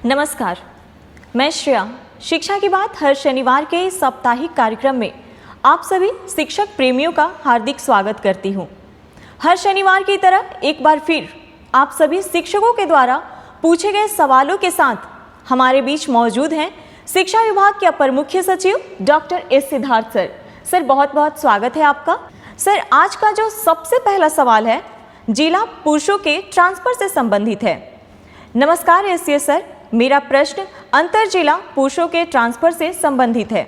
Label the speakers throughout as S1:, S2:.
S1: नमस्कार, मैं श्रेया। शिक्षा की बात हर शनिवार के इस साप्ताहिक कार्यक्रम में आप सभी शिक्षक प्रेमियों का हार्दिक स्वागत करती हूँ। हर शनिवार की तरह एक बार फिर आप सभी शिक्षकों के द्वारा पूछे गए सवालों के साथ हमारे बीच मौजूद हैं शिक्षा विभाग के अपर मुख्य सचिव doctor S Siddharth sir. Sir, बहुत बहुत स्वागत है आपका। सर, आज का जो सबसे पहला सवाल है जिला पुरुषों के ट्रांसफर से संबंधित है। नमस्कार एससीएस सर, मेरा प्रश्न अंतर जिला पुरुषों के ट्रांसफर से संबंधित है।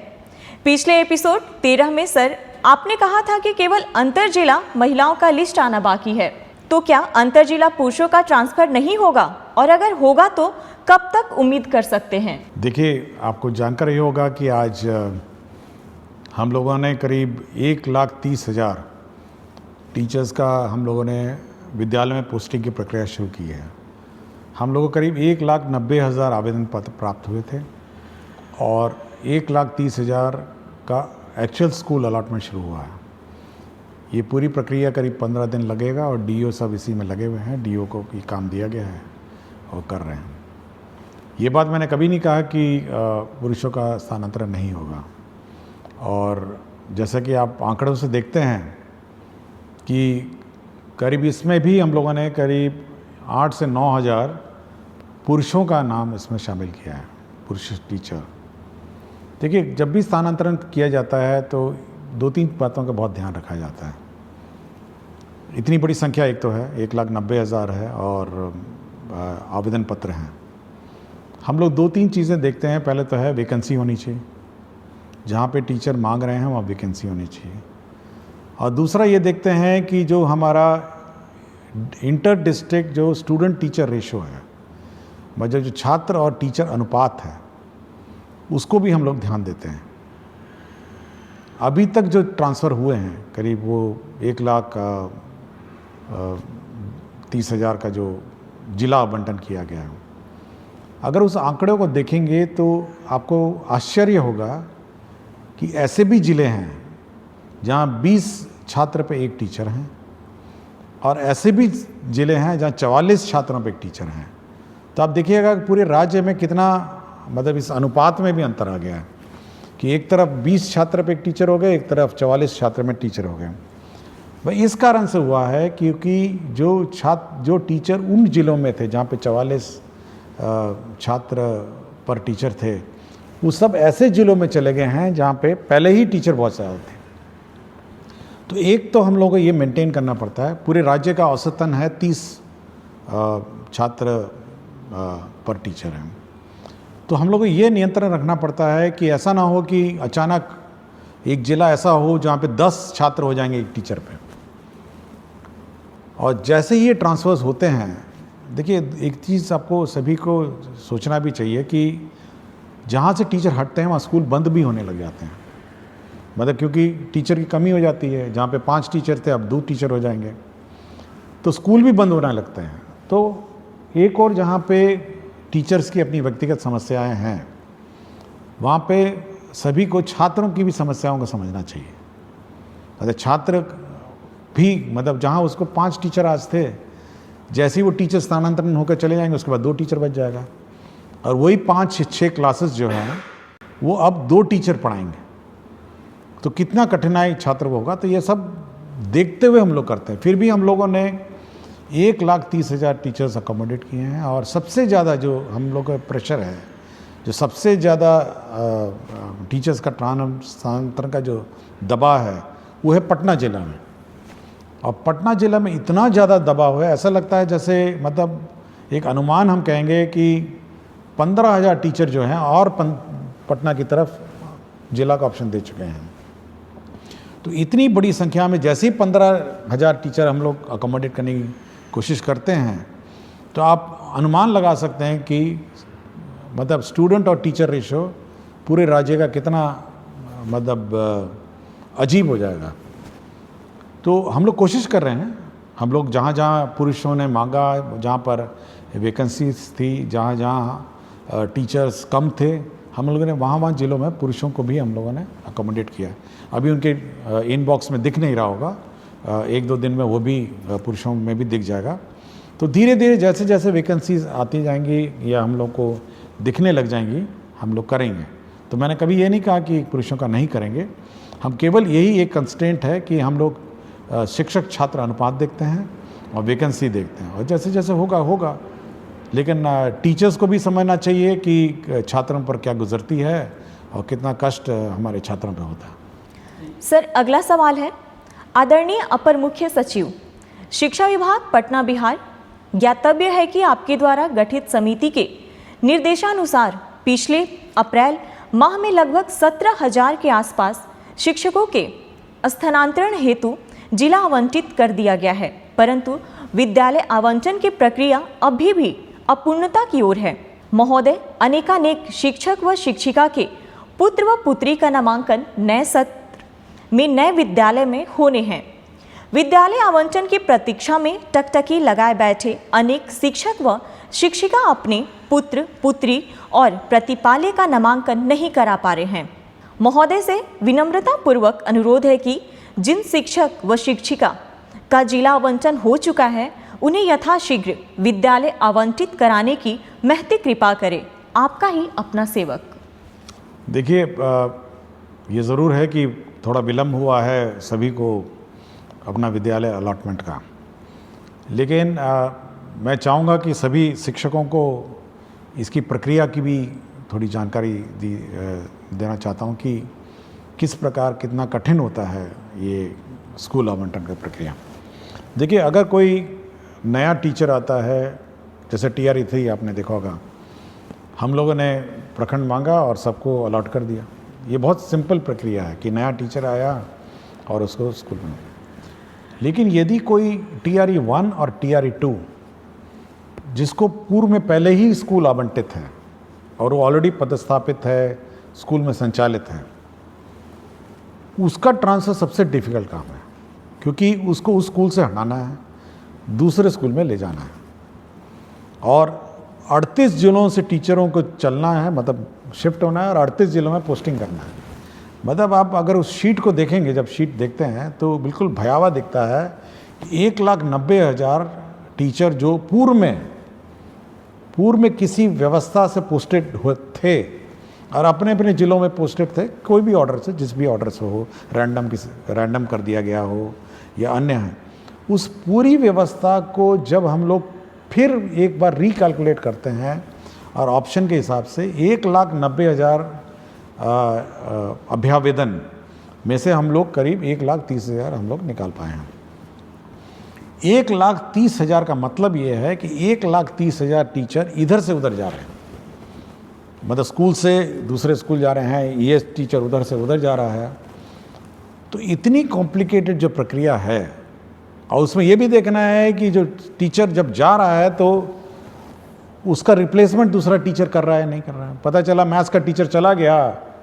S1: पिछले एपिसोड 13 में सर आपने कहा था कि केवल अंतर जिला महिलाओं का लिस्ट आना बाकी है, तो क्या अंतर जिला पुरुषों का ट्रांसफर नहीं होगा, और अगर होगा तो कब तक उम्मीद कर सकते हैं?
S2: देखिए, आपको जानकर ये होगा कि आज हम लोगों ने करीब 1,30,000 टीचर्स का हम लोगों ने विद्यालय में पोस्टिंग की प्रक्रिया शुरू की है। हम लोगों को करीब 1,90,000 आवेदन पत्र प्राप्त हुए थे और 1,30,000 का एक्चुअल स्कूल अलॉटमेंट शुरू हुआ है। ये पूरी प्रक्रिया करीब 15 दिन लगेगा और डीओ सब इसी में लगे हुए हैं। डीओ को ये काम दिया गया है और कर रहे हैं। ये बात मैंने कभी नहीं कहा कि पुरुषों का स्थानांतरण नहीं होगा, और जैसा कि आप आंकड़ों से देखते हैं कि करीब इसमें भी हम लोगों ने करीब 8 से 9,000 पुरुषों का नाम इसमें शामिल किया है, पुरुष टीचर। देखिए, जब भी स्थानांतरण किया जाता है तो 2-3 बातों का बहुत ध्यान रखा जाता है। इतनी बड़ी संख्या एक तो है, 1,90,000 है और आवेदन पत्र हैं। हम लोग 2-3 चीज़ें देखते हैं। पहले तो है वैकेंसी होनी चाहिए, जहाँ पे टीचर मांग रहे हैं वहाँ वैकेंसी होनी चाहिए। और दूसरा ये देखते हैं कि जो हमारा इंटर डिस्ट्रिक्ट जो स्टूडेंट टीचर रेशो है, मतलब जो छात्र और टीचर अनुपात है, उसको भी हम लोग ध्यान देते हैं। अभी तक जो ट्रांसफ़र हुए हैं करीब वो 1,30,000 का जो जिला आवंटन किया गया है, अगर उस आंकड़े को देखेंगे तो आपको आश्चर्य होगा कि ऐसे भी ज़िले हैं जहाँ 20 छात्र पे एक टीचर हैं, और ऐसे भी ज़िले हैं जहाँ 44 छात्रों पे एक टीचर हैं। तो आप देखिएगा कि पूरे राज्य में कितना, मतलब इस अनुपात में भी अंतर आ गया है कि एक तरफ 20 छात्र पे एक टीचर हो गए, एक तरफ 44 छात्र में टीचर हो गए। भाई इस कारण से हुआ है क्योंकि जो टीचर उन ज़िलों में थे जहाँ पे 44 छात्र पर टीचर थे, वो सब ऐसे ज़िलों में चले गए हैं जहाँ पे पहले ही टीचर बहुत ज़्यादा थे। तो एक तो हम लोगों को ये मेंटेन करना पड़ता है। पूरे राज्य का औसतन है 30 छात्र पर टीचर हैं। तो हम लोग को ये नियंत्रण रखना पड़ता है कि ऐसा ना हो कि अचानक एक ज़िला ऐसा हो जहाँ पे 10 छात्र हो जाएंगे एक टीचर पे। और जैसे ही ये ट्रांसफर्स होते हैं, देखिए एक चीज़ आपको सभी को सोचना भी चाहिए कि जहाँ से टीचर हटते हैं वहाँ स्कूल बंद भी होने लग जाते हैं। मतलब क्योंकि टीचर की कमी हो जाती है, जहाँ पे 5 टीचर थे अब 2 टीचर हो जाएंगे, तो स्कूल भी बंद होने लगते हैं। तो एक और जहाँ पे टीचर्स की अपनी व्यक्तिगत समस्याएं हैं, वहाँ पे सभी को छात्रों की भी समस्याओं को समझना चाहिए। मतलब छात्र भी, मतलब जहाँ उसको 5 टीचर आज थे, जैसे ही वो टीचर स्थानांतरण होकर चले जाएंगे उसके बाद 2 टीचर बच जाएगा, और वही 5-6 क्लासेस जो हैं वो अब 2 टीचर पढ़ाएंगे। तो कितना कठिनाई छात्र को होगा। तो ये सब देखते हुए हम लोग करते हैं। फिर भी हम लोगों ने 1,30,000 टीचर्स अकोमोडेट किए हैं, और सबसे ज़्यादा जो हम लोग का प्रेशर है, जो सबसे ज़्यादा टीचर्स का स्थानांतरण का जो दबाव है, वो है पटना ज़िला में। और पटना ज़िला में इतना ज़्यादा दबाव है, ऐसा लगता है जैसे, मतलब एक अनुमान हम कहेंगे कि 15,000 टीचर जो हैं और पटना की तरफ जिला का ऑप्शन दे चुके हैं। तो इतनी बड़ी संख्या में जैसे ही 15,000 टीचर हम लोग अकोमोडेट करने की कोशिश करते हैं, तो आप अनुमान लगा सकते हैं कि मतलब स्टूडेंट और टीचर रेशो पूरे राज्य का कितना मतलब अजीब हो जाएगा। तो हम लोग कोशिश कर रहे हैं। हम लोग जहाँ जहाँ पुरुषों ने मांगा, जहाँ पर वैकेंसीज थी, जहाँ जहाँ टीचर्स कम थे, हम लोगों ने वहाँ ज़िलों में पुरुषों को भी हम लोगों ने अकोमोडेट किया। अभी उनके इनबॉक्स में दिख नहीं रहा होगा, 1-2 दिन में वो भी पुरुषों में भी दिख जाएगा। तो धीरे धीरे जैसे जैसे वैकेंसीज आती जाएंगी या हम लोग को दिखने लग जाएंगी, हम लोग करेंगे। तो मैंने कभी ये नहीं कहा कि पुरुषों का नहीं करेंगे, हम केवल यही एक कंस्ट्रेंट है कि हम लोग शिक्षक छात्र अनुपात देखते हैं और वैकेंसी देखते हैं, और जैसे जैसे होगा होगा। लेकिन टीचर्स को भी समझना चाहिए कि छात्रों पर क्या गुजरती है और कितना कष्ट हमारे छात्रों पर होता है।
S1: सर, अगला सवाल है, आदरणीय अपर मुख्य सचिव, शिक्षा विभाग पटना बिहार, ज्ञातव्य है कि आपके द्वारा गठित समिति के निर्देशानुसार पिछले अप्रैल माह में लगभग 17,000 के आसपास शिक्षकों के स्थानांतरण हेतु जिला आवंटित कर दिया गया है, परंतु विद्यालय आवंटन की प्रक्रिया अभी भी अपूर्णता की ओर है। महोदय, अनेकानेक शिक्षक व शिक्षिका के पुत्र व पुत्री का नामांकन नए सत्र में नए विद्यालय में होने हैं। विद्यालय आवंटन की प्रतीक्षा में टकटकी लगाए बैठे अनेक शिक्षक व शिक्षिका अपने पुत्र पुत्री और प्रतिपाल्य का नामांकन नहीं करा पा रहे हैं। महोदय से विनम्रता पूर्वक अनुरोध है कि जिन शिक्षक व शिक्षिका का जिला आवंटन हो चुका है उन्हें यथाशीघ्र विद्यालय आवंटित कराने की महती कृपा करें। आपका ही अपना सेवक।
S2: देखिए, ये ज़रूर है कि थोड़ा विलम्ब हुआ है सभी को अपना विद्यालय अलॉटमेंट का, लेकिन मैं चाहूँगा कि सभी शिक्षकों को इसकी प्रक्रिया की भी थोड़ी जानकारी देना चाहता हूँ कि किस प्रकार कितना कठिन होता है ये स्कूल आवंटन का प्रक्रिया। देखिए, अगर कोई नया टीचर आता है, जैसे TRE 3 आपने देखा होगा, हम लोगों ने प्रखंड मांगा और सबको अलॉट कर दिया। ये बहुत सिंपल प्रक्रिया है कि नया टीचर आया और उसको स्कूल में। लेकिन यदि कोई TRE 1 और TRE 2 जिसको पूर्व में पहले ही स्कूल आवंटित है और वो ऑलरेडी पदस्थापित है, स्कूल में संचालित है, उसका ट्रांसफ़र सबसे डिफ़िकल्ट काम है, क्योंकि उसको उस स्कूल से हटाना है, दूसरे स्कूल में ले जाना है, और 38 जिलों से टीचरों को चलना है, मतलब शिफ्ट होना है, और 38 जिलों में पोस्टिंग करना है। मतलब आप अगर उस शीट को देखेंगे, जब शीट देखते हैं तो बिल्कुल भयावह दिखता है कि 1,90,000 टीचर जो पूर्व में किसी व्यवस्था से पोस्टेड थे और अपने अपने ज़िलों में पोस्टेड थे, कोई भी ऑर्डर से, जिस भी ऑर्डर से हो, रैंडम कर दिया गया हो या अन्य है, उस पूरी व्यवस्था को जब हम लोग फिर एक बार रिकैलकुलेट करते हैं और ऑप्शन के हिसाब से 1,90,000 अभ्यावेदन में से हम लोग करीब 1,30,000 हम लोग निकाल पाए हैं। 1,30,000 का मतलब ये है कि 1,30,000 टीचर इधर से उधर जा रहे हैं, मतलब स्कूल से दूसरे स्कूल जा रहे हैं, ये टीचर उधर से उधर जा रहा है। तो इतनी कॉम्प्लिकेटेड जो प्रक्रिया है, और उसमें ये भी देखना है कि जो टीचर जब जा रहा है तो उसका रिप्लेसमेंट दूसरा टीचर कर रहा है नहीं कर रहा है। पता चला मैथ्स का टीचर चला गया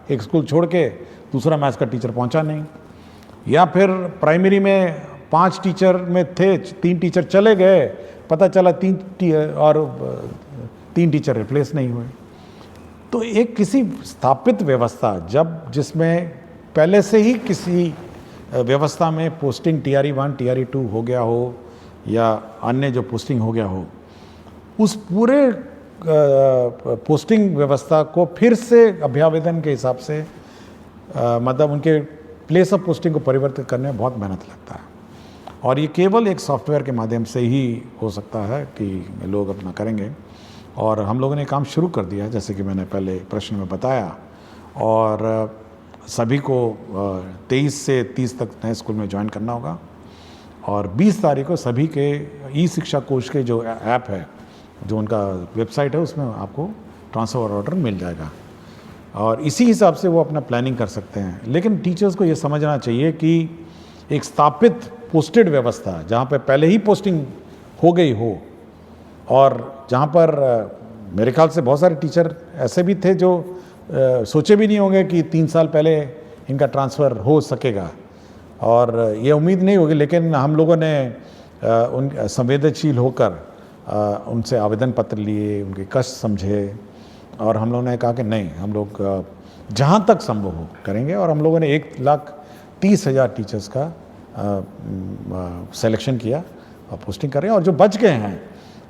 S2: एक स्कूल छोड़ के, दूसरा मैथ्स का टीचर पहुंचा नहीं, या फिर प्राइमरी में 5 टीचर में थे, 3 टीचर चले गए, पता चला 3 टीचर रिप्लेस नहीं हुए। तो एक किसी स्थापित व्यवस्था जिसमें पहले से ही किसी व्यवस्था में पोस्टिंग TRE 1 TRE 2 हो गया हो या अन्य जो पोस्टिंग हो गया हो, उस पूरे पोस्टिंग व्यवस्था को फिर से अभ्यावेदन के हिसाब से मतलब उनके प्लेस ऑफ पोस्टिंग को परिवर्तित करने में बहुत मेहनत लगता है, और ये केवल एक सॉफ्टवेयर के माध्यम से ही हो सकता है कि लोग अपना करेंगे। और हम लोगों ने काम शुरू कर दिया है, जैसे कि मैंने पहले प्रश्न में बताया, और सभी को 23 से 30 तक नए स्कूल में ज्वाइन करना होगा, और 20 तारीख को सभी के ई-शिक्षा कोश के जो ऐप है, जो उनका वेबसाइट है, उसमें आपको ट्रांसफ़र ऑर्डर मिल जाएगा, और इसी हिसाब से वो अपना प्लानिंग कर सकते हैं। लेकिन टीचर्स को ये समझना चाहिए कि एक स्थापित पोस्टेड व्यवस्था जहाँ पे पहले ही पोस्टिंग हो गई हो, और जहाँ पर मेरे ख्याल से बहुत सारे टीचर ऐसे भी थे जो सोचे भी नहीं होंगे कि 3 साल पहले इनका ट्रांसफ़र हो सकेगा, और ये उम्मीद नहीं होगी, लेकिन हम लोगों ने उन संवेदनशील होकर उनसे आवेदन पत्र लिए, उनके कष्ट समझे, और हम लोगों ने कहा कि नहीं, हम लोग जहाँ तक संभव हो करेंगे, और हम लोगों ने 1,30,000 टीचर्स का सिलेक्शन किया और पोस्टिंग कर रहे हैं, और जो बच गए हैं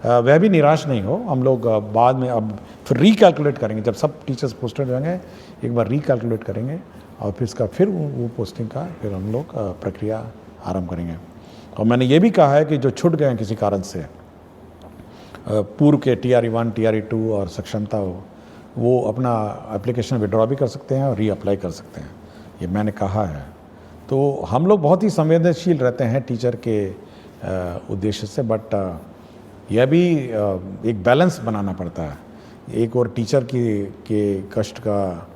S2: वह भी निराश नहीं हो। हम लोग बाद में अब फिर रिकैलकुलेट करेंगे, जब सब टीचर्स पोस्टेड होंगे एक बार रिकैलकुलेट करेंगे और फिर इसका फिर वो पोस्टिंग का फिर हम लोग प्रक्रिया आरंभ करेंगे। और मैंने ये भी कहा है कि जो छूट गए हैं किसी कारण से, पूर्व के TRE 1 TRE 2 और सक्षमता हो, वो अपना एप्लीकेशन विड्रॉ भी कर सकते हैं और रीअप्लाई कर सकते हैं, ये मैंने कहा है। तो हम लोग बहुत ही संवेदनशील रहते हैं टीचर के उद्देश्य से, बट यह भी एक बैलेंस बनाना पड़ता है। एक और टीचर के कष्ट का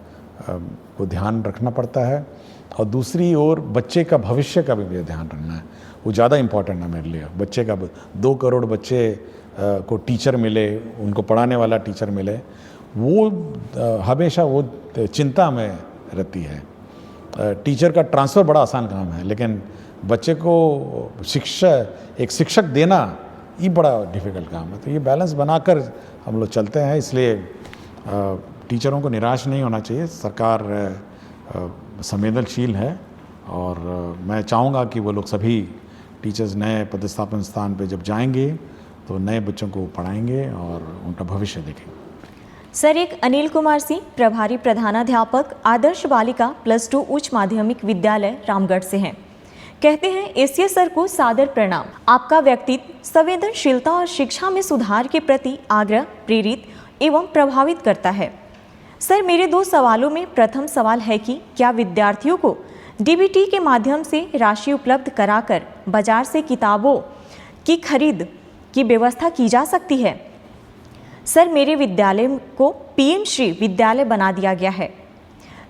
S2: को ध्यान रखना पड़ता है और दूसरी ओर बच्चे का भविष्य का भी ध्यान रखना है। वो ज़्यादा इम्पॉर्टेंट है मेरे लिए। बच्चे का 2 करोड़ बच्चे को टीचर मिले, उनको पढ़ाने वाला टीचर मिले, वो हमेशा वो चिंता में रहती है। टीचर का ट्रांसफ़र बड़ा आसान काम है, लेकिन बच्चे को एक शिक्षक देना ये बड़ा डिफ़िकल्ट काम है। तो ये बैलेंस बनाकर हम लोग चलते हैं, इसलिए टीचरों को निराश नहीं होना चाहिए। सरकार संवेदनशील है और मैं चाहूँगा कि वो लोग सभी टीचर्स नए पदस्थापन स्थान पे जब जाएंगे तो नए बच्चों को पढ़ाएंगे और उनका भविष्य देखेंगे।
S1: सर, एक अनिल कुमार सिंह, प्रभारी प्रधानाध्यापक, आदर्श बालिका +2 उच्च माध्यमिक विद्यालय रामगढ़ से हैं। कहते हैं, एसीए सर को सादर प्रणाम। आपका व्यक्तित्व संवेदनशीलता और शिक्षा में सुधार के प्रति आग्रह प्रेरित एवं प्रभावित करता है। सर, मेरे 2 सवालों में प्रथम सवाल है कि क्या विद्यार्थियों को DBT के माध्यम से राशि उपलब्ध कराकर बाजार से किताबों की खरीद की व्यवस्था की जा सकती है? सर, मेरे विद्यालय को PM श्री विद्यालय बना दिया गया है।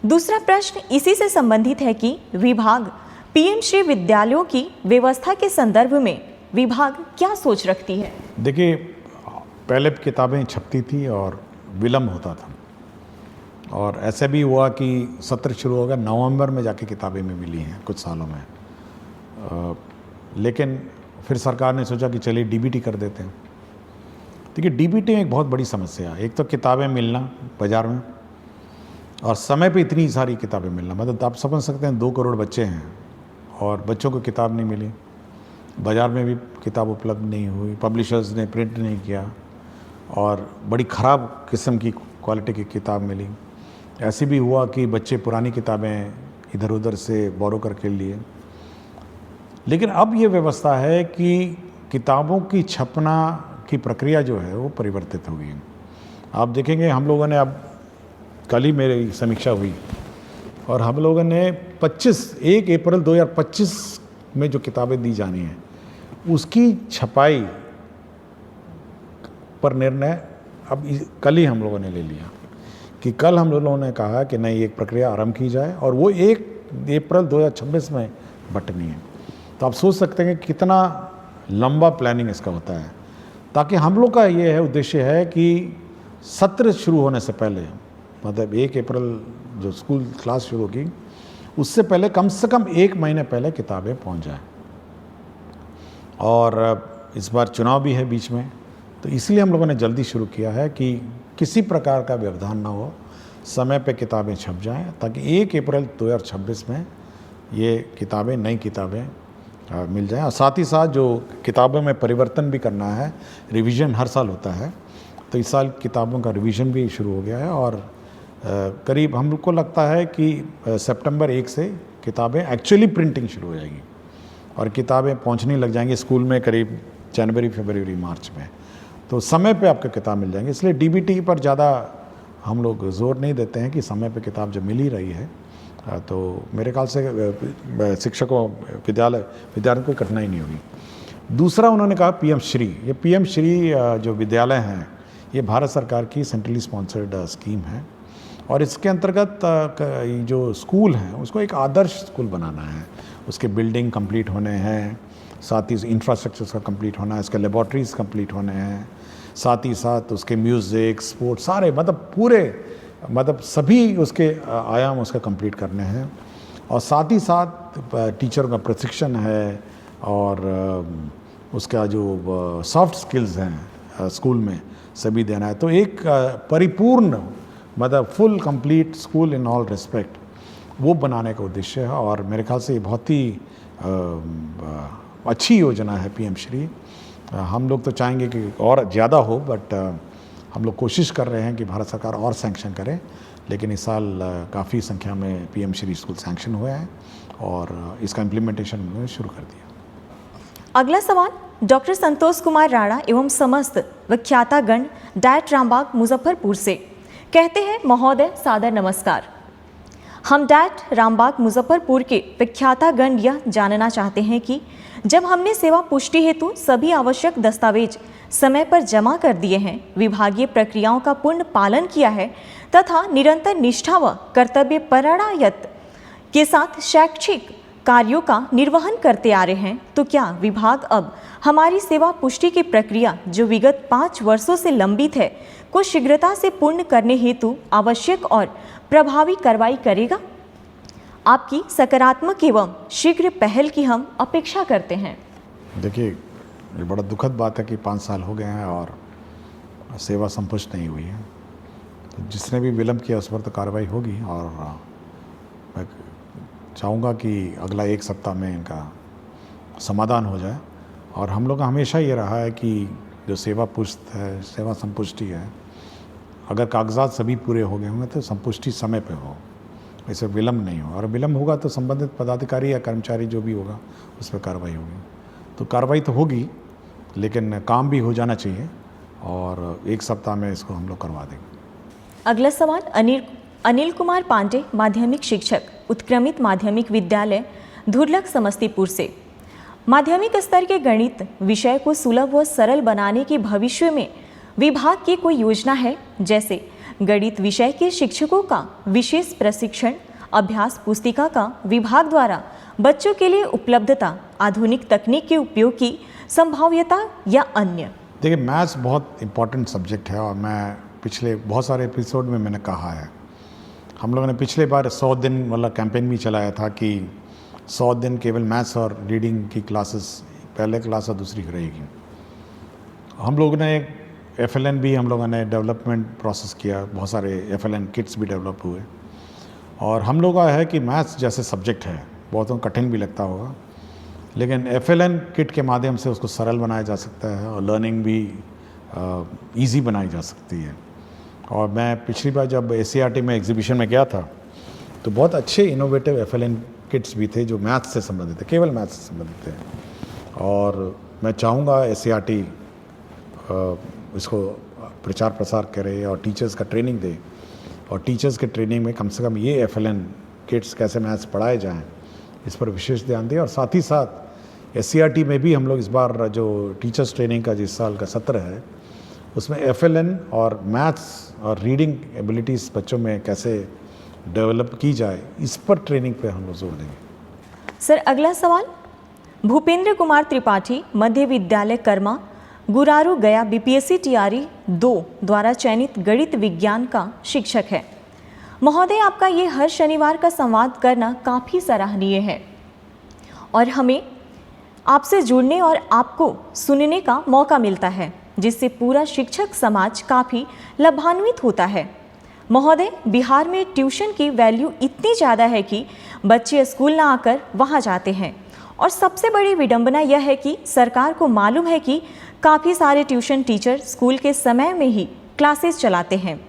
S1: दूसरा प्रश्न इसी से संबंधित है कि विभाग PM श्री विद्यालयों की व्यवस्था के संदर्भ में विभाग क्या सोच रखती है?
S2: देखिए, पहले किताबें छपती थी और विलम्ब होता था, और ऐसे भी हुआ कि सत्र शुरू हो गया, नवंबर में जाके किताबें में मिली हैं कुछ सालों में। लेकिन फिर सरकार ने सोचा कि चलिए DBT कर देते हैं। देखिए, DBT में एक बहुत बड़ी समस्या है। एक तो किताबें मिलना बाज़ार में, और समय पे इतनी सारी किताबें मिलना, मतलब आप समझ सकते हैं 2 करोड़ बच्चे हैं और बच्चों को किताब नहीं मिली, बाज़ार में भी किताब उपलब्ध नहीं हुई, पब्लिशर्स ने प्रिंट नहीं किया और बड़ी ख़राब किस्म की क्वालिटी की किताब मिली। ऐसे भी हुआ कि बच्चे पुरानी किताबें इधर उधर से बोरो करके लिए। लेकिन अब ये व्यवस्था है कि किताबों की छपना की प्रक्रिया जो है वो परिवर्तित हो गई है। आप देखेंगे, हम लोगों ने अब कल ही मेरी समीक्षा हुई और हम लोगों ने 1 अप्रैल 2025 में जो किताबें दी जानी हैं उसकी छपाई पर निर्णय अब कल ही हम लोगों ने ले लिया कि कल हम लोगों ने कहा कि नहीं, एक प्रक्रिया आरंभ की जाए और वो 1 अप्रैल 2026 में बंटनी है। तो आप सोच सकते हैं कि कितना लंबा प्लानिंग इसका होता है, ताकि हम लोग का ये है उद्देश्य है कि सत्र शुरू होने से पहले, मतलब 1 अप्रैल जो स्कूल क्लास शुरू होगी उससे पहले कम से कम 1 महीने पहले किताबें पहुंच जाएं। और इस बार चुनाव भी है बीच में, तो इसलिए हम लोगों ने जल्दी शुरू किया है कि किसी प्रकार का व्यवधान ना हो, समय पे किताबें छप जाएं, ताकि 1 अप्रैल 2026 में ये किताबें, नई किताबें मिल जाएं। और साथ ही साथ जो किताबों में परिवर्तन भी करना है, रिवीजन हर साल होता है, तो इस साल किताबों का रिवीजन भी शुरू हो गया है और करीब हम लोग को लगता है कि सितंबर 1 से किताबें एक्चुअली प्रिंटिंग शुरू हो जाएगी और किताबें पहुंचने लग जाएंगी स्कूल में करीब जनवरी, फरवरी, मार्च में। तो समय पे आपको किताब मिल जाएंगी। इसलिए DBT पर ज़्यादा हम लोग जोर नहीं देते हैं कि समय पे किताब जब मिल ही रही है तो मेरे ख्याल से शिक्षकों, विद्यार्थियों को कठिनाई नहीं होगी। दूसरा, उन्होंने कहा PM श्री। ये PM श्री जो विद्यालय हैं ये भारत सरकार की सेंट्रली स्पॉन्सर्ड स्कीम है और इसके अंतर्गत जो स्कूल हैं उसको एक आदर्श स्कूल बनाना है। उसके बिल्डिंग कंप्लीट होने हैं, साथ ही इंफ्रास्ट्रक्चर का कंप्लीट होना है, इसके लेबॉर्ट्रीज कंप्लीट होने हैं, साथ ही साथ उसके म्यूज़िक, स्पोर्ट्स, सारे मतलब सभी उसके आयाम उसका कंप्लीट करने हैं। और साथ ही साथ टीचर का प्रशिक्षण है और उसका जो सॉफ्ट स्किल्स हैं स्कूल में सभी देना है। तो एक परिपूर्ण, मतलब full complete school in all respect, वो बनाने का उद्देश्य है और मेरे ख्याल से ये बहुत ही अच्छी योजना है PM श्री। हम लोग तो चाहेंगे कि और ज़्यादा हो, बट हम लोग कोशिश कर रहे हैं कि भारत सरकार और सैंक्शन करे। लेकिन इस साल काफ़ी संख्या में पीएम श्री स्कूल सैंक्शन हुए हैं और इसका इम्प्लीमेंटेशन उन्होंने शुरू कर दिया।
S1: अगला सवाल डॉक्टर संतोष कुमार राणा एवं समस्त विख्यातागण डायट रामबाग मुजफ्फरपुर से। कहते हैं, महोदय सादर नमस्कार। हम डायट रामबाग मुजफ्फरपुर के विख्यातागण यह जानना चाहते हैं कि जब हमने सेवा पुष्टि हेतु सभी आवश्यक दस्तावेज समय पर जमा कर दिए हैं, विभागीय प्रक्रियाओं का पूर्ण पालन किया है तथा निरंतर निष्ठा व कर्तव्य परायणता के साथ शैक्षिक कार्यों का निर्वहन करते आ रहे हैं, तो क्या विभाग अब हमारी सेवा पुष्टि की प्रक्रिया जो विगत 5 वर्षों से लंबित है को शीघ्रता से पूर्ण करने हेतु आवश्यक और प्रभावी कार्रवाई करेगा? आपकी सकारात्मक एवं शीघ्र पहल की हम अपेक्षा करते हैं।
S2: देखिए, ये बड़ा दुखद बात है कि 5 साल हो गए हैं और सेवा संपुष्ट नहीं हुई है। तो जिसने भी विलंब किया उस पर तो कार्रवाई होगी और मैं चाहूँगा कि अगला 1 सप्ताह में इनका समाधान हो जाए। और हम लोग का हमेशा ये रहा है कि जो सेवा पुष्ट है, सेवा संपुष्टि है, अगर कागजात सभी पूरे हो गए होंगे तो संपुष्टि समय पे हो, ऐसे विलम्ब नहीं हो। और विलम्ब होगा तो संबंधित पदाधिकारी या कर्मचारी जो भी होगा उस पर कार्रवाई होगी। तो कार्रवाई तो होगी, लेकिन काम भी हो जाना चाहिए और 1 सप्ताह में इसको हम लोग करवा देंगे।
S1: अगला सवाल अनिल कुमार पांडे, माध्यमिक शिक्षक, उत्क्रमित माध्यमिक विद्यालय धुरलक समस्तीपुर से। माध्यमिक स्तर के गणित विषय को सुलभ व सरल बनाने की भविष्य में विभाग की कोई योजना है? जैसे गणित विषय के शिक्षकों का विशेष प्रशिक्षण, अभ्यास पुस्तिका का विभाग द्वारा बच्चों के लिए उपलब्धता, आधुनिक तकनीक के उपयोग की संभाव्यता या अन्य?
S2: देखिए, मैथ्स बहुत इम्पॉर्टेंट सब्जेक्ट है और मैं पिछले बहुत सारे एपिसोड में मैंने कहा है। हम लोगों ने पिछले बार 100 दिन वाला कैंपेन भी चलाया था कि 100 दिन केवल मैथ्स और रीडिंग की क्लासेस, पहले क्लास और दूसरी रहेगी। हम लोगों ने FLN भी हम लोगों ने डेवलपमेंट प्रोसेस किया, बहुत सारे FLN किट्स भी डेवलप हुए। और हम लोग का है कि मैथ्स जैसे सब्जेक्ट है, बहुतों को कठिन भी लगता होगा, लेकिन FLN किट के माध्यम से उसको सरल बनाया जा सकता है और लर्निंग भी ईजी बनाई जा सकती है। और मैं पिछली बार जब ACRT में एग्जीबिशन में गया था तो बहुत अच्छे इनोवेटिव FLN किट्स भी थे जो मैथ्स से संबंधित थे, केवल मैथ्स से संबंधित थे। और मैं चाहूँगा ACRT इसको प्रचार प्रसार करे और टीचर्स का ट्रेनिंग दे, और टीचर्स के ट्रेनिंग में कम से कम ये FLN किट्स कैसे मैथ्स पढ़ाए जाएं इस पर विशेष ध्यान दें। और साथ ही साथ SCRT में भी हम लोग इस बार जो टीचर्स ट्रेनिंग का जिस साल का सत्र है उसमें FLN और मैथ्स और रीडिंग एबिलिटीज़ बच्चों में कैसे डेवलप की जाए इस पर ट्रेनिंग पे हम लोग जोर देंगे।
S1: सर, अगला सवाल भूपेंद्र कुमार त्रिपाठी, मध्य विद्यालय कर्मा, गुरारू गया, BPSC TRE 2 द्वारा चयनित गणित विज्ञान का शिक्षक है। महोदय, आपका ये हर शनिवार का संवाद करना काफ़ी सराहनीय है और हमें आपसे जुड़ने और आपको सुनने का मौका मिलता है, जिससे पूरा शिक्षक समाज काफ़ी लाभान्वित होता है। महोदय, बिहार में ट्यूशन की वैल्यू इतनी ज़्यादा है कि बच्चे स्कूल ना आकर वहाँ जाते हैं, और सबसे बड़ी विडंबना यह है कि सरकार को मालूम है कि काफ़ी सारे ट्यूशन टीचर स्कूल के समय में ही क्लासेस चलाते हैं।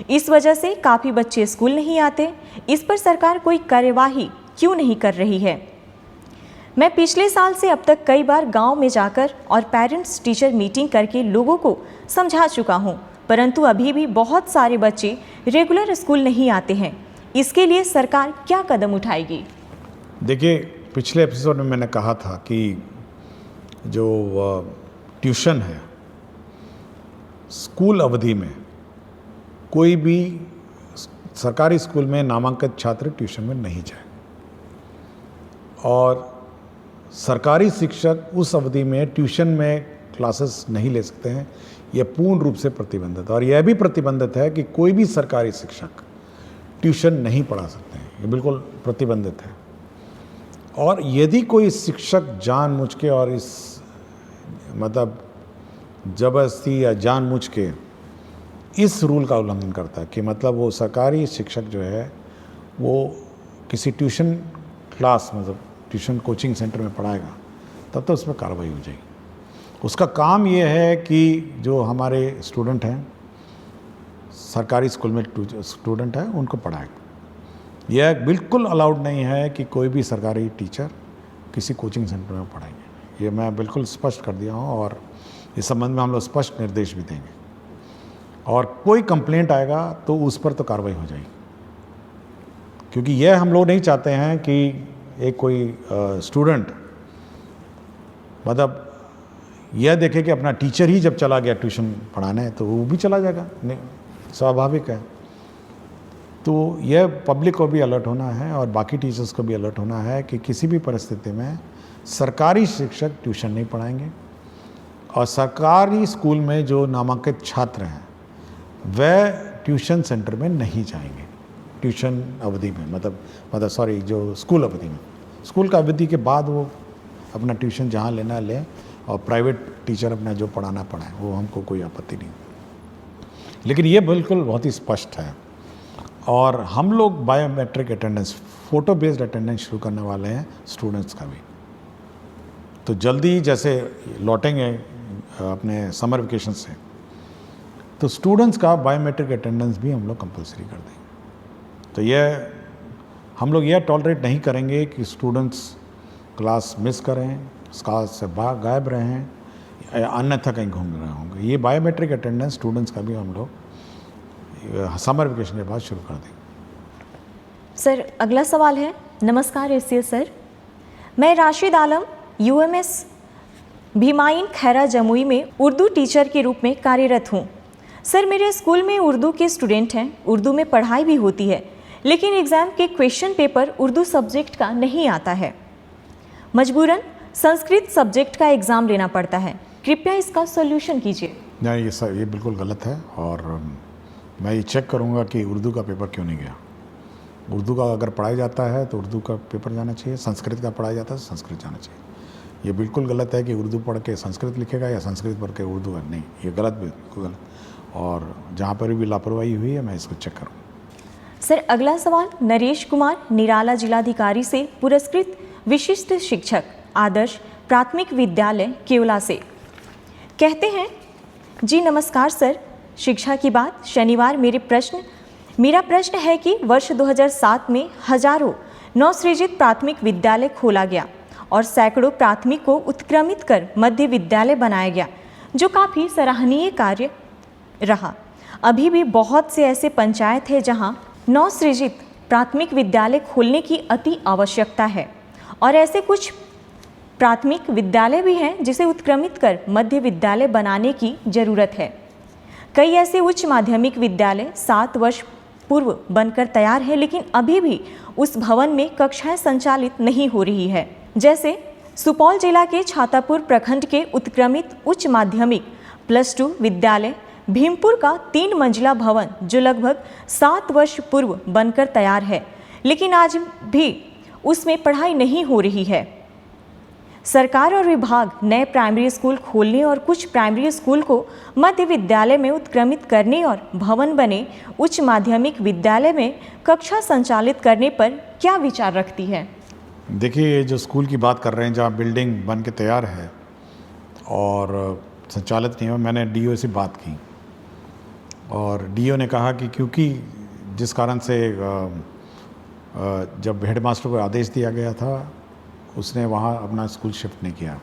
S1: इस वजह से काफ़ी बच्चे स्कूल नहीं आते। इस पर सरकार कोई कार्यवाही क्यों नहीं कर रही है? मैं पिछले साल से अब तक कई बार गांव में जाकर और पेरेंट्स टीचर मीटिंग करके लोगों को समझा चुका हूं, परंतु अभी भी बहुत सारे बच्चे रेगुलर स्कूल नहीं आते हैं। इसके लिए सरकार क्या कदम उठाएगी?
S2: देखिए, पिछले एपिसोड में मैंने कहा था कि जो ट्यूशन है, स्कूल अवधि में कोई भी सरकारी स्कूल में नामांकित छात्र ट्यूशन में नहीं जाए, और सरकारी शिक्षक उस अवधि में ट्यूशन में क्लासेस नहीं ले सकते हैं। यह पूर्ण रूप से प्रतिबंधित, और यह भी प्रतिबंधित है कि कोई भी सरकारी शिक्षक ट्यूशन नहीं पढ़ा सकते हैं, ये बिल्कुल प्रतिबंधित है। और यदि कोई शिक्षक जानबूझ के और इस मतलब जबरदस्ती या जानबूझ के इस रूल का उल्लंघन करता है कि मतलब वो सरकारी शिक्षक जो है वो किसी ट्यूशन क्लास मतलब ट्यूशन कोचिंग सेंटर में पढ़ाएगा, तब तो उस पर कार्रवाई हो जाएगी। उसका काम ये है कि जो हमारे स्टूडेंट हैं, सरकारी स्कूल में स्टूडेंट हैं, उनको पढ़ाए। यह बिल्कुल अलाउड नहीं है कि कोई भी सरकारी टीचर किसी कोचिंग सेंटर में पढ़ाएंगे। ये मैं बिल्कुल स्पष्ट कर दिया हूँ और इस संबंध में हम लोग स्पष्ट निर्देश भी देंगे। और कोई कंप्लेंट आएगा तो उस पर तो कार्रवाई हो जाएगी, क्योंकि यह हम लोग नहीं चाहते हैं कि एक कोई स्टूडेंट मतलब यह देखे कि अपना टीचर ही जब चला गया ट्यूशन पढ़ाने तो वो भी चला जाएगा, नहीं, स्वाभाविक है। तो यह पब्लिक को भी अलर्ट होना है और बाकी टीचर्स को भी अलर्ट होना है कि किसी भी परिस्थिति में सरकारी शिक्षक ट्यूशन नहीं पढ़ाएंगे और सरकारी स्कूल में जो नामांकित छात्र हैं वह ट्यूशन सेंटर में नहीं जाएंगे ट्यूशन अवधि में, मतलब सॉरी, जो स्कूल अवधि में। स्कूल का अवधि के बाद वो अपना ट्यूशन जहाँ लेना लें और प्राइवेट टीचर अपना जो पढ़ाना पढ़ाएं, वो हमको कोई आपत्ति नहीं। लेकिन ये बिल्कुल बहुत ही स्पष्ट है। और हम लोग biometric attendance, photo based attendance शुरू करने वाले हैं स्टूडेंट्स का भी। तो जल्दी जैसे लौटेंगे अपने समर वेकेशन से, तो स्टूडेंट्स का बायोमेट्रिक अटेंडेंस भी हम लोग कंपलसरी कर देंगे। तो यह हम लोग यह टॉलरेट नहीं करेंगे कि स्टूडेंट्स क्लास मिस करें, क्लास से गायब रहें, अन्यथा कहीं घूम रहे होंगे। ये बायोमेट्रिक अटेंडेंस स्टूडेंट्स का भी हम लोग समर वेकेशन के बाद शुरू कर देंगे।
S1: सर, अगला सवाल है। नमस्कार एससीएस सर, मैं राशिद आलम यूएमएस भीमाइन खैरा जमुई में उर्दू टीचर के रूप में कार्यरत हूँ। सर, मेरे स्कूल में उर्दू के स्टूडेंट हैं, उर्दू में पढ़ाई भी होती है, लेकिन एग्ज़ाम के क्वेश्चन पेपर उर्दू सब्जेक्ट का नहीं आता है। मजबूरन संस्कृत सब्जेक्ट का एग्ज़ाम लेना पड़ता है। कृपया इसका सॉल्यूशन कीजिए।
S2: नहीं, ये बिल्कुल गलत है और मैं ये चेक करूँगा कि उर्दू का पेपर क्यों नहीं गया। उर्दू का अगर पढ़ाया जाता है तो उर्दू का पेपर जाना चाहिए, संस्कृत का पढ़ाया जाता है तो संस्कृत जाना चाहिए। ये बिल्कुल गलत है कि उर्दू पढ़ के संस्कृत लिखेगा या संस्कृत पढ़ के उर्दू है, नहीं, ये गलत, बिल्कुल गलत। और जहाँ पर भी लापरवाही हुई है मैं इसको चेक करूँ।
S1: सर, अगला सवाल नरेश कुमार निराला जिलाधिकारी से पुरस्कृत विशिष्ट शिक्षक आदर्श प्राथमिक विद्यालय केवला से। कहते हैं, जी नमस्कार सर, शिक्षा की बात शनिवार मेरा प्रश्न है कि वर्ष 2007 में हजारों नवसृजित प्राथमिक विद्यालय खोला गया और सैकड़ों प्राथमिक को उत्क्रमित कर मध्य विद्यालय बनाया गया, जो काफ़ी सराहनीय कार्य रहा। अभी भी बहुत से ऐसे पंचायत हैं जहां नवसृजित प्राथमिक विद्यालय खोलने की अति आवश्यकता है और ऐसे कुछ प्राथमिक विद्यालय भी हैं जिसे उत्क्रमित कर मध्य विद्यालय बनाने की ज़रूरत है। कई ऐसे उच्च माध्यमिक विद्यालय 7 वर्ष पूर्व बनकर तैयार है, लेकिन अभी भी उस भवन में कक्षाएं संचालित नहीं हो रही है। जैसे सुपौल जिला के छातापुर प्रखंड के उत्क्रमित उच्च माध्यमिक +2 विद्यालय भीमपुर का 3 मंजिला भवन, जो लगभग 7 वर्ष पूर्व बनकर तैयार है, लेकिन आज भी उसमें पढ़ाई नहीं हो रही है। सरकार और विभाग नए प्राइमरी स्कूल खोलने और कुछ प्राइमरी स्कूल को मध्य विद्यालय में उत्क्रमित करने और भवन बने उच्च माध्यमिक विद्यालय में कक्षा संचालित करने पर क्या विचार रखती है?
S2: देखिए, जो स्कूल की बात कर रहे हैं जहाँ बिल्डिंग बन के तैयार है और संचालित नहीं हुआ, मैंने डीओ से बात की और डीओ ने कहा कि क्योंकि जिस कारण से जब हेडमास्टर को आदेश दिया गया था उसने वहाँ अपना स्कूल शिफ्ट नहीं किया,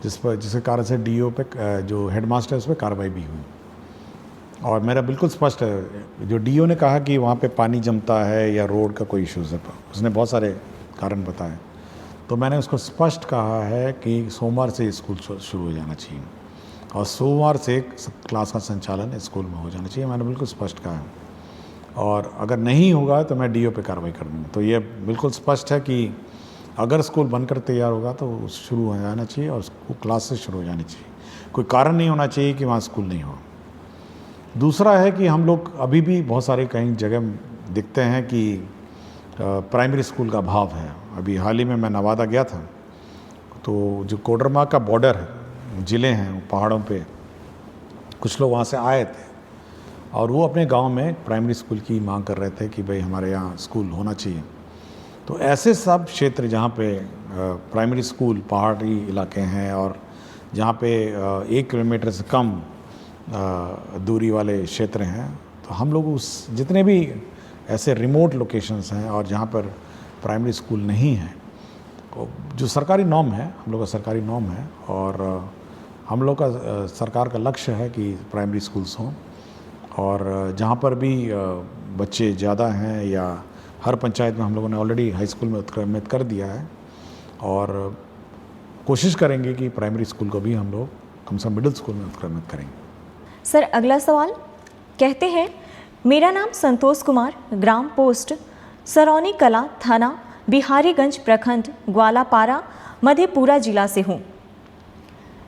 S2: जिसके कारण से डीओ पे जो हेडमास्टर है उस पर कार्रवाई भी हुई। और मेरा बिल्कुल स्पष्ट है, जो डीओ ने कहा कि वहाँ पे पानी जमता है या रोड का कोई इश्यूज़ है, उसने बहुत सारे कारण बताए, तो मैंने उसको स्पष्ट कहा है कि सोमवार से स्कूल शुरू हो जाना चाहिए और सोमवार से क्लास का संचालन स्कूल में हो जाना चाहिए। मैंने बिल्कुल स्पष्ट कहा है और अगर नहीं होगा तो मैं डीओ पे कार्रवाई कर दूँगा। तो ये बिल्कुल स्पष्ट है कि अगर स्कूल बनकर तैयार होगा तो शुरू हो जाना चाहिए और क्लास से शुरू हो जानी चाहिए। कोई कारण नहीं होना चाहिए कि वहाँ स्कूल नहीं हो। दूसरा है कि हम लोग अभी भी बहुत सारे कहीं जगह दिखते हैं कि प्राइमरी स्कूल का अभाव है। अभी हाल ही में मैं नवादा गया था, तो जो कोडरमा का बॉर्डर है, ज़िले हैं पहाड़ों पे, कुछ लोग वहाँ से आए थे और वो अपने गांव में प्राइमरी स्कूल की मांग कर रहे थे कि भाई हमारे यहाँ स्कूल होना चाहिए। तो ऐसे सब क्षेत्र जहाँ पे प्राइमरी स्कूल पहाड़ी इलाके हैं और जहाँ पे 1 किलोमीटर से कम दूरी वाले क्षेत्र हैं, तो हम लोग उस जितने भी ऐसे रिमोट लोकेशंस हैं और जहाँ पर प्राइमरी स्कूल नहीं है, जो सरकारी नॉर्म है, हम लोग का सरकारी नॉर्म है और हम लोग का सरकार का लक्ष्य है कि प्राइमरी स्कूल्स हों, और जहाँ पर भी बच्चे ज़्यादा हैं या हर पंचायत में हम लोगों ने ऑलरेडी हाई स्कूल में उत्क्रमित कर दिया है और कोशिश करेंगे कि प्राइमरी स्कूल को भी हम लोग कम से कम मिडिल स्कूल में उत्क्रमित करेंगे।
S1: सर अगला सवाल कहते हैं, मेरा नाम संतोष कुमार, ग्राम पोस्ट सरौनी कला, थाना बिहारीगंज, प्रखंड ग्वालापारा, मधेपुरा जिला से हूँ।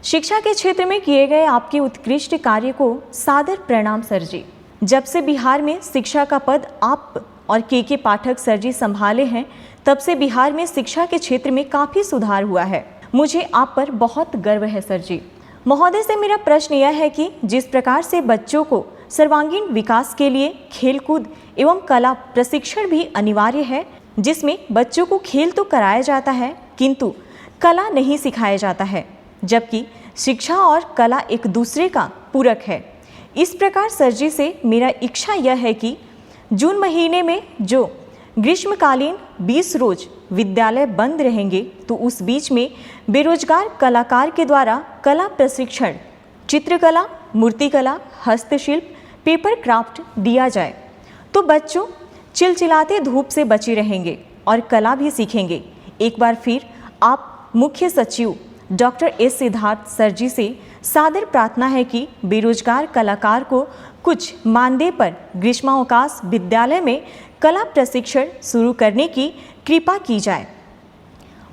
S1: शिक्षा के क्षेत्र में किए गए आपके उत्कृष्ट कार्य को सादर प्रणाम सर जी। जब से बिहार में शिक्षा का पद आप और के पाठक सर जी संभाले हैं, तब से बिहार में शिक्षा के क्षेत्र में काफ़ी सुधार हुआ है। मुझे आप पर बहुत गर्व है सर जी। महोदय से मेरा प्रश्न यह है कि जिस प्रकार से बच्चों को सर्वांगीण विकास के लिए खेलकूद एवं कला प्रशिक्षण भी अनिवार्य है, जिसमें बच्चों को खेल तो कराया जाता है किंतु कला नहीं सिखाया जाता है, जबकि शिक्षा और कला एक दूसरे का पूरक है। इस प्रकार सर जी से मेरा इच्छा यह है कि जून महीने में जो ग्रीष्मकालीन 20 रोज विद्यालय बंद रहेंगे, तो उस बीच में बेरोजगार कलाकार के द्वारा कला प्रशिक्षण, चित्रकला, मूर्तिकला, हस्तशिल्प, पेपर क्राफ्ट दिया जाए, तो बच्चों चिलचिलाते धूप से बचे रहेंगे और कला भी सीखेंगे। एक बार फिर आप मुख्य सचिव डॉक्टर एस सिद्धार्थ सर जी से सादर प्रार्थना है कि बेरोजगार कलाकार को कुछ मानदेय पर ग्रीष्मावकाश विद्यालय में कला प्रशिक्षण शुरू करने की कृपा की जाए।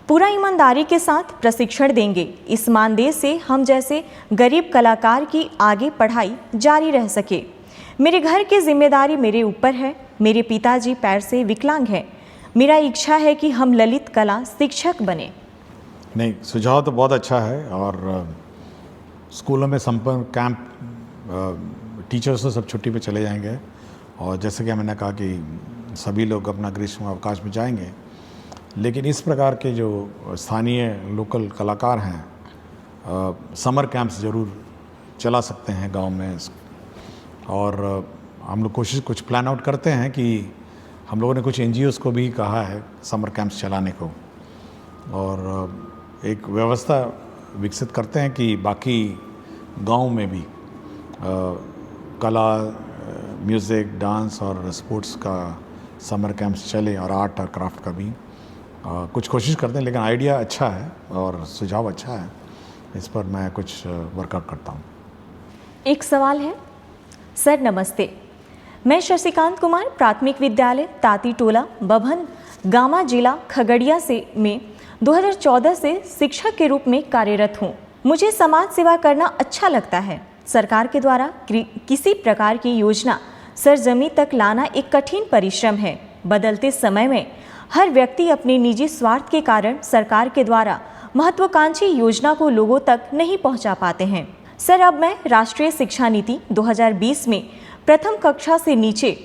S1: पूरा ईमानदारी के साथ प्रशिक्षण देंगे। इस मानदेय से हम जैसे गरीब कलाकार की आगे पढ़ाई जारी रह सके। मेरे घर की जिम्मेदारी मेरे ऊपर है। मेरे पिताजी पैर से विकलांग हैं। मेरा इच्छा है कि हम ललित कला शिक्षक बने।
S2: नहीं, सुझाव तो बहुत अच्छा है और स्कूलों में संपर्क कैंप, टीचर्स तो सब छुट्टी पे चले जाएंगे और जैसे कि मैंने कहा कि सभी लोग अपना ग्रीष्म अवकाश में जाएंगे, लेकिन इस प्रकार के जो स्थानीय लोकल कलाकार हैं समर कैंप्स ज़रूर चला सकते हैं गांव में। और हम लोग कोशिश कुछ प्लान आउट करते हैं कि हम लोगों ने कुछ NGOs को भी कहा है समर कैंप्स चलाने को और एक व्यवस्था विकसित करते हैं कि बाकी गांव में भी कला, म्यूज़िक, डांस और स्पोर्ट्स का समर कैंप्स चले और आर्ट और क्राफ्ट का भी कुछ कोशिश करते हैं। लेकिन आइडिया अच्छा है और सुझाव अच्छा है, इस पर मैं कुछ वर्कआउट करता हूँ।
S1: एक सवाल है सर, नमस्ते। मैं शशिकांत कुमार, प्राथमिक विद्यालय ताती टोला, बभन गामा, जिला खगड़िया से में 2014 से शिक्षक के रूप में कार्यरत हूँ। मुझे समाज सेवा करना अच्छा लगता है। सरकार के द्वारा किसी प्रकार की योजना सरजमी तक लाना एक कठिन परिश्रम है। बदलते समय में हर व्यक्ति अपने निजी स्वार्थ के कारण सरकार के द्वारा महत्वाकांक्षी योजना को लोगों तक नहीं पहुंचा पाते हैं। सर, अब मैं राष्ट्रीय शिक्षा नीति 2020 में प्रथम कक्षा से नीचे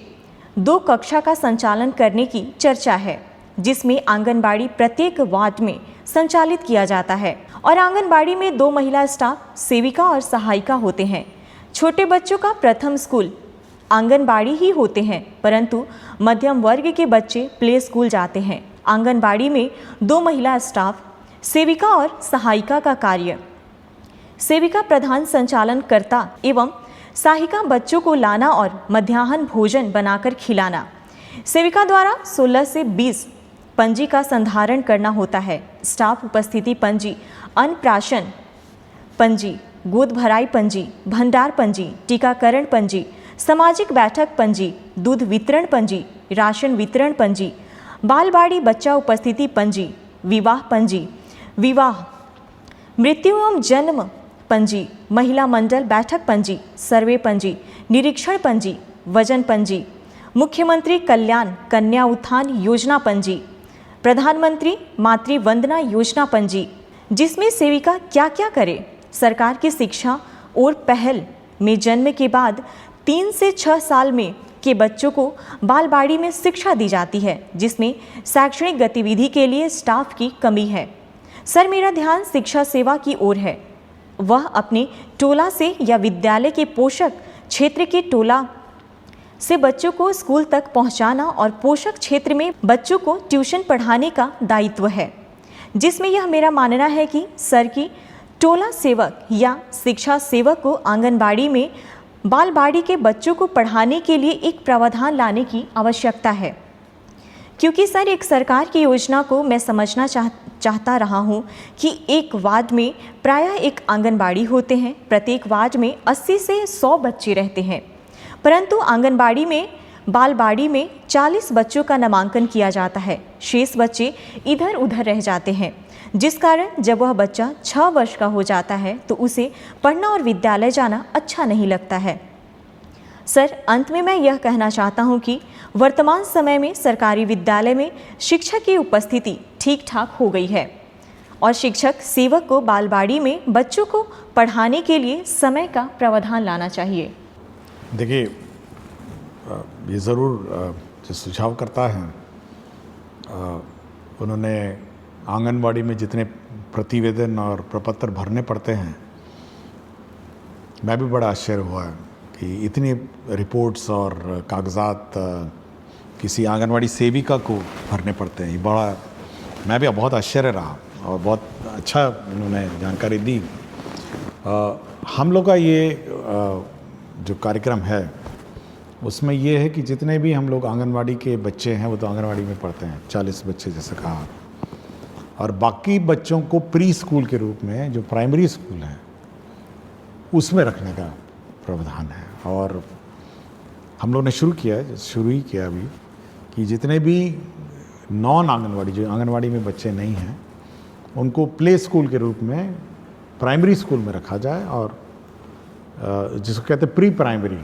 S1: 2 कक्षा का संचालन करने की चर्चा है, जिसमें आंगनबाड़ी प्रत्येक वार्ड में संचालित किया जाता है और आंगनबाड़ी में 2 महिला स्टाफ सेविका और सहायिका होते हैं। छोटे बच्चों का प्रथम स्कूल आंगनबाड़ी ही होते हैं, परंतु मध्यम वर्ग के बच्चे प्ले स्कूल जाते हैं। आंगनबाड़ी में 2 महिला स्टाफ, सेविका और सहायिका का कार्य। सेविका प्रधान संचालन करता एवं सहायिका बच्चों को लाना और मध्याह्न भोजन बनाकर खिलाना। सेविका द्वारा 16 से 20 पंजी का संधारण करना होता है। स्टाफ उपस्थिति पंजी, अन्नप्राशन पंजी, गोद भराई पंजी, भंडार पंजी, टीकाकरण पंजी, सामाजिक बैठक पंजी, दूध वितरण पंजी, राशन वितरण पंजी, बालवाड़ी बच्चा उपस्थिति पंजी, विवाह पंजी, विवाह, मृत्यु एवं जन्म पंजी, महिला मंडल बैठक पंजी, सर्वे पंजी, निरीक्षण पंजी, वजन पंजी, मुख्यमंत्री कल्याण कन्या उत्थान योजना पंजी, प्रधानमंत्री मातृ वंदना योजना पंजी, जिसमें सेविका क्या क्या करे। सरकार की शिक्षा और पहल में जन्म के बाद 3 से 6 साल में के बच्चों को बालवाड़ी में शिक्षा दी जाती है, जिसमें शैक्षणिक गतिविधि के लिए स्टाफ की कमी है। सर, मेरा ध्यान शिक्षा सेवा की ओर है। वह अपने टोला से या विद्यालय के पोषक क्षेत्र के टोला से बच्चों को स्कूल तक पहुंचाना और पोषक क्षेत्र में बच्चों को ट्यूशन पढ़ाने का दायित्व है, जिसमें यह मेरा मानना है कि सर की टोला सेवक या शिक्षा सेवक को आंगनबाड़ी में बालवाड़ी के बच्चों को पढ़ाने के लिए एक प्रावधान लाने की आवश्यकता है, क्योंकि सर एक सरकार की योजना को मैं समझना चाहता रहा हूँ कि एक वार्ड में प्रायः एक आंगनबाड़ी होते हैं। प्रत्येक वार्ड में 80 से 100 बच्चे रहते हैं, परंतु आंगनबाड़ी में बालवाड़ी में 40 बच्चों का नामांकन किया जाता है। शेष बच्चे इधर उधर रह जाते हैं, जिस कारण जब वह बच्चा 6 वर्ष का हो जाता है तो उसे पढ़ना और विद्यालय जाना अच्छा नहीं लगता है। सर, अंत में मैं यह कहना चाहता हूँ कि वर्तमान समय में सरकारी विद्यालय में शिक्षक की उपस्थिति ठीक ठाक हो गई है और शिक्षक सेवक को बालवाड़ी में बच्चों को पढ़ाने के लिए समय का प्रावधान लाना चाहिए।
S2: देखिए, ये ज़रूर जो सुझाव करता है, उन्होंने आंगनबाड़ी में जितने प्रतिवेदन और प्रपत्र भरने पड़ते हैं, मैं भी बड़ा आश्चर्य हुआ कि इतनी रिपोर्ट्स और कागजात किसी आंगनबाड़ी सेविका को भरने पड़ते हैं। मैं भी बहुत आश्चर्य रहा और बहुत अच्छा उन्होंने जानकारी दी। हम लोग का ये जो कार्यक्रम है उसमें ये है कि जितने भी हम लोग आंगनबाड़ी के बच्चे हैं वो तो आंगनबाड़ी में पढ़ते हैं, 40 बच्चे जैसे कहा, और बाकी बच्चों को प्री स्कूल के रूप में जो प्राइमरी स्कूल है उसमें रखने का प्रावधान है। और हम लोग ने शुरू ही किया अभी कि जितने भी नॉन आंगनबाड़ी, जो आंगनबाड़ी में बच्चे नहीं हैं, उनको प्ले स्कूल के रूप में प्राइमरी स्कूल में रखा जाए, और जिसको कहते हैं प्री प्राइमरी,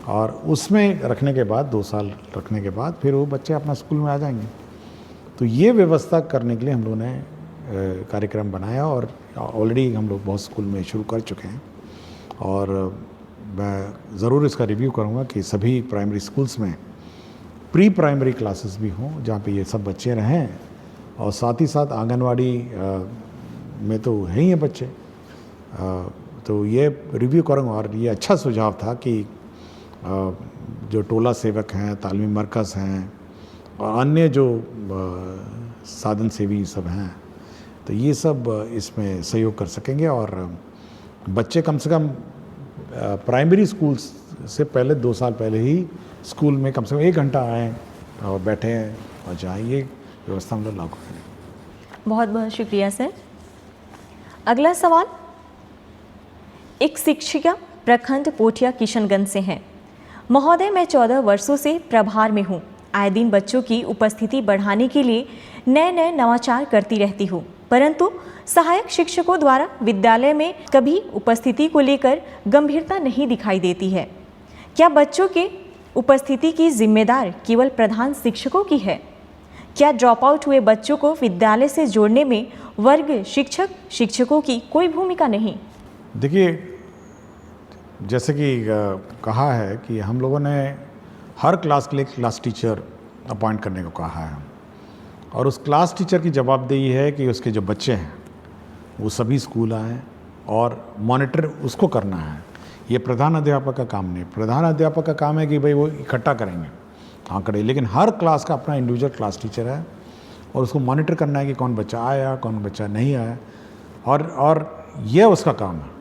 S2: और उसमें रखने के बाद 2 साल रखने के बाद फिर वो बच्चे अपना स्कूल में आ जाएंगे। तो ये व्यवस्था करने के लिए हम लोगों ने कार्यक्रम बनाया और ऑलरेडी हम लोग बहुत स्कूल में शुरू कर चुके हैं, और मैं ज़रूर इसका रिव्यू करूँगा कि सभी प्राइमरी स्कूल्स में प्री प्राइमरी क्लासेस भी हों जहाँ पे ये सब बच्चे रहें, और साथ ही साथ आंगनवाड़ी में तो है ही हैं बच्चे, तो ये रिव्यू करूँगा। और ये अच्छा सुझाव था कि जो टोला सेवक हैं, तालीमी मरकज़ हैं और अन्य जो साधन सेवी सब हैं, तो ये सब इसमें सहयोग कर सकेंगे, और बच्चे कम से कम प्राइमरी स्कूल से पहले 2 साल पहले ही स्कूल में कम से कम 1 घंटा आएँ और बैठें और जाएँ। ये व्यवस्था हम लोग लागू करें।
S1: बहुत बहुत शुक्रिया सर। अगला सवाल एक शिक्षिका प्रखंड पोठिया किशनगंज से हैं। महोदय, मैं 14 वर्षों से प्रभार में हूँ। आए दिन बच्चों की उपस्थिति बढ़ाने के लिए नए नवाचार करती रहती हूँ, परंतु सहायक शिक्षकों द्वारा विद्यालय में कभी उपस्थिति को लेकर गंभीरता नहीं दिखाई देती है। क्या बच्चों के उपस्थिति की जिम्मेदार केवल प्रधान शिक्षकों की है? क्या ड्रॉप आउट हुए बच्चों को विद्यालय से जोड़ने में वर्ग शिक्षकों की कोई भूमिका नहीं?
S2: देखिए, जैसे कि कहा है कि हम लोगों ने हर क्लास के लिए क्लास टीचर अपॉइंट करने को कहा है, और उस क्लास टीचर की जवाबदेही है कि उसके जो बच्चे हैं वो सभी स्कूल आएँ और मॉनिटर उसको करना है। ये प्रधान अध्यापक का काम नहीं। प्रधान अध्यापक का काम है कि भाई वो इकट्ठा करेंगे आंकड़े, लेकिन हर क्लास का अपना इंडिविजुअल क्लास टीचर है और उसको मॉनिटर करना है कि कौन बच्चा आया, कौन बच्चा नहीं आया, और ये उसका काम है।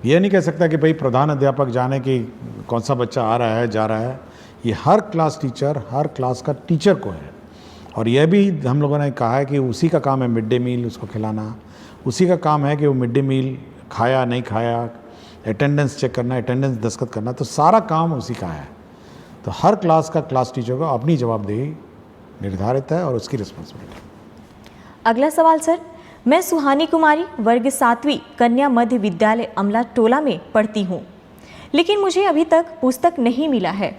S2: ये नहीं कह सकता कि भाई प्रधान अध्यापक जाने कि कौन सा बच्चा आ रहा है, जा रहा है। ये हर क्लास टीचर, हर क्लास का टीचर को है। और यह भी हम लोगों ने कहा है कि उसी का काम है मिड डे मील उसको खिलाना, उसी का काम है कि वो मिड डे मील खाया नहीं खाया, अटेंडेंस चेक करना, अटेंडेंस दस्तखत करना, तो सारा काम उसी का है। तो हर क्लास का क्लास टीचर को अपनी जवाबदेही निर्धारित है और उसकी रिस्पॉन्सिबिलिटी।
S1: अगला सवाल सर, मैं सुहानी कुमारी वर्ग 7वीं कन्या मध्य विद्यालय अमला टोला में पढ़ती हूँ, लेकिन मुझे अभी तक पुस्तक नहीं मिला है।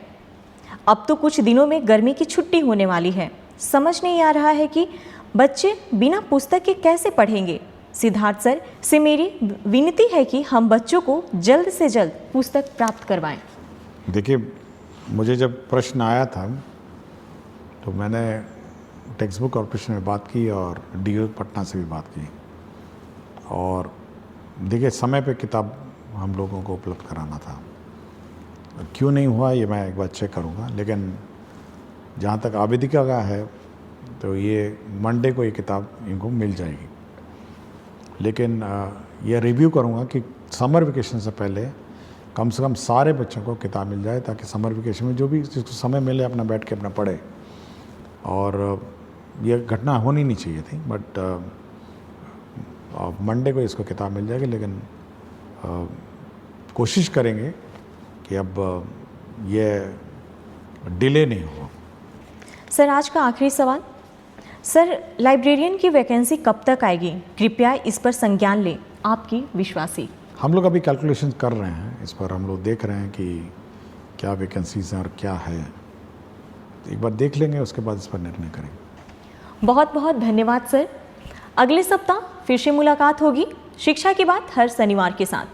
S1: अब तो कुछ दिनों में गर्मी की छुट्टी होने वाली है। समझ नहीं आ रहा है कि बच्चे बिना पुस्तक के कैसे पढ़ेंगे। सिद्धार्थ सर से मेरी विनती है कि हम बच्चों को जल्द से जल्द पुस्तक प्राप्त करवाएं।
S2: देखिए, मुझे जब प्रश्न आया था तो मैंने टेक्स्ट बुक कॉर्पोरेशन में बात की और डीओ पटना से भी बात की, और देखिए समय पे किताब हम लोगों को उपलब्ध कराना था, क्यों नहीं हुआ ये मैं एक बार चेक करूँगा। लेकिन जहाँ तक आवेदिका का है तो ये मंडे को ये किताब इनको मिल जाएगी। लेकिन ये रिव्यू करूँगा कि समर वेकेशन से पहले कम से कम सारे बच्चों को किताब मिल जाए, ताकि समर वेकेशन में जो भी जिसको समय मिले अपना बैठ के अपना पढ़े। और ये घटना होनी नहीं चाहिए थी, बट मंडे को इसको किताब मिल जाएगी। लेकिन कोशिश करेंगे कि अब ये डिले नहीं हो।
S1: सर आज का आखिरी सवाल, सर लाइब्रेरियन की वैकेंसी कब तक आएगी? कृपया इस पर संज्ञान लें, आपकी विश्वासी।
S2: हम लोग अभी कैलकुलेशन कर रहे हैं इस पर, हम लोग देख रहे हैं कि क्या वैकेंसीज हैं और क्या है। एक बार देख लेंगे, उसके बाद इस पर निर्णय करेंगे।
S1: बहुत बहुत धन्यवाद सर। अगले सप्ताह फिर से मुलाकात होगी शिक्षा की बात हर शनिवार के साथ।